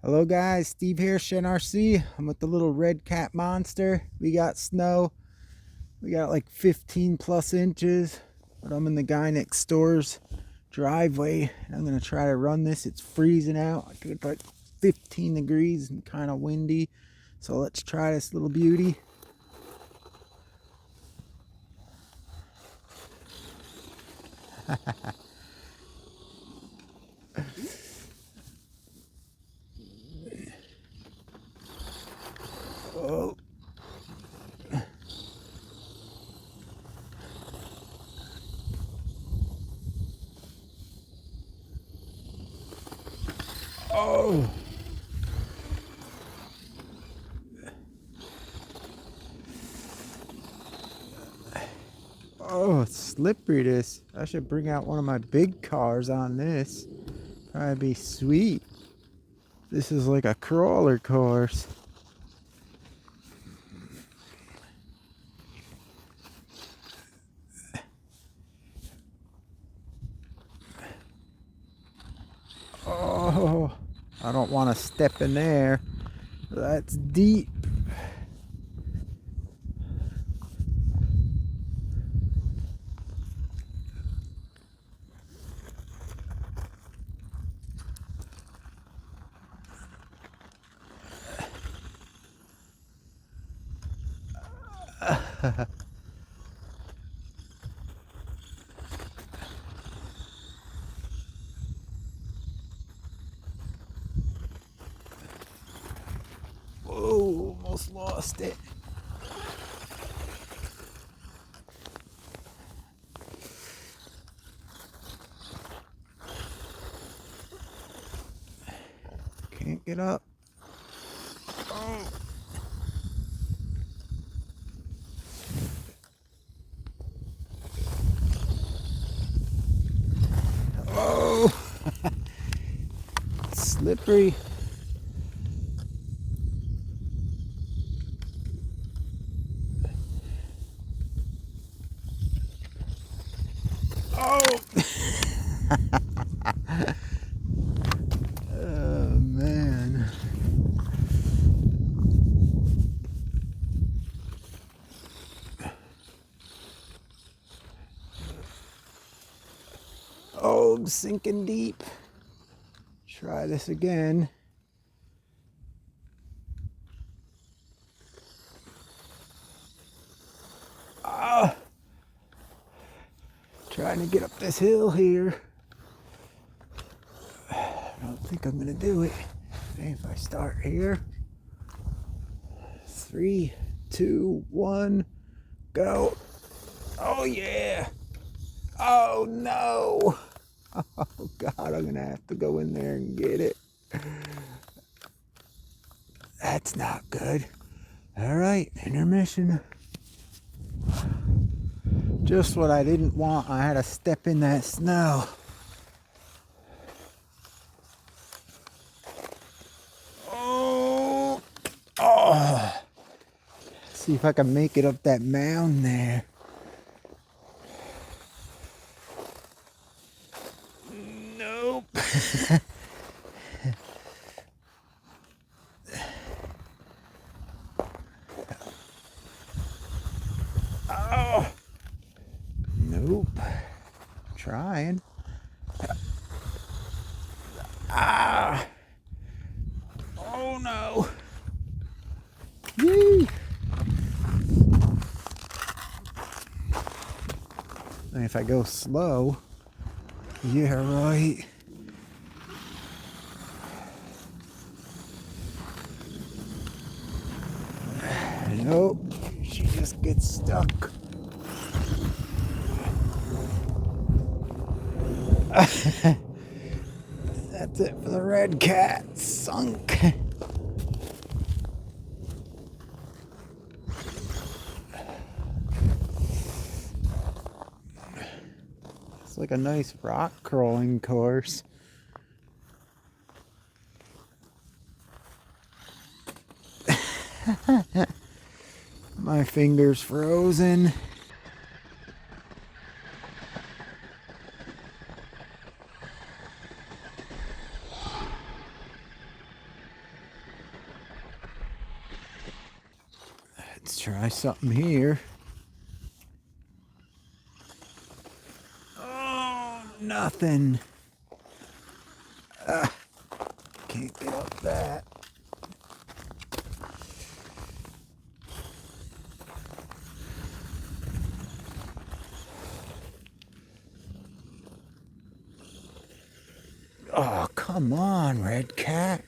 Hello guys, Steve here, Shen RC. I'm with the little Redcat Monster. We got snow. We got like 15 plus inches, but I'm in the guy next door's driveway. I'm gonna try to run this. It's freezing out. It's like 15 degrees and kind of windy. So let's try this little beauty. Oh. Oh. Oh, it's slippery this. I should bring out one of my big cars on this. Probably be sweet. This is like a crawler course. Oh, I don't want to step in there. That's deep. Whoa, almost lost it. Can't get up. Oh. Oh. Slippery. Oh. Oh man. Oh, I'm sinking deep. Try this again. Ah. Trying to get up this hill here. I don't think I'm gonna do it. If I start here. 3, 2, 1, go. Oh yeah. Oh no. Oh God, I'm gonna have to go in there and get it. That's not good. All right, intermission. Just what I didn't want. I had to step in that snow. Oh. Oh. See if I can make it up that mound there. Nope. Oh. Nope. Trying. Ah. Oh no. Yee. And if I go slow, yeah, right. Nope. She just gets stuck. That's it for the Redcat. Sunk. It's like a nice rock crawling course. My finger's frozen. Let's try something here. Oh, nothing. Can't get up that. Oh, come on, Redcat.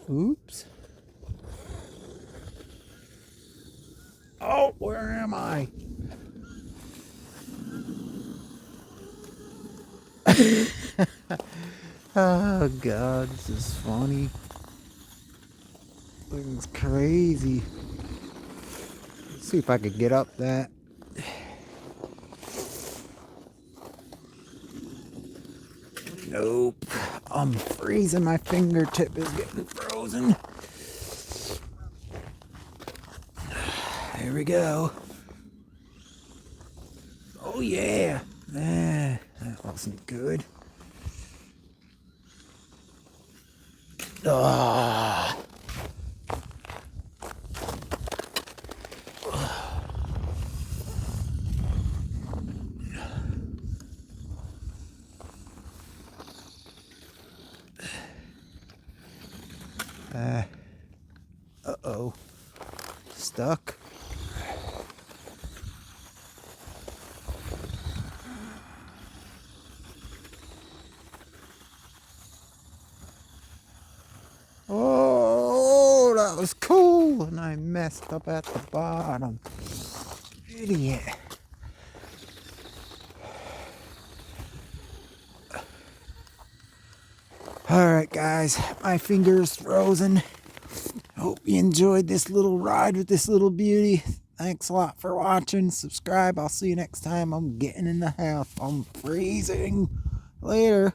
Oops. Oh, where am I? Oh, God, this is funny. Thing's crazy. Let's see if I could get up that. Nope. I'm freezing. My fingertip is getting frozen. There we go. Oh, yeah. That wasn't good. Ah. Uh-oh. Stuck. Oh, that was cool, and I messed up at the bottom. Idiot. Alright guys, my finger's frozen. Hope you enjoyed this little ride with this little beauty. Thanks a lot for watching. Subscribe. I'll see you next time. I'm getting in the house. I'm freezing. Later.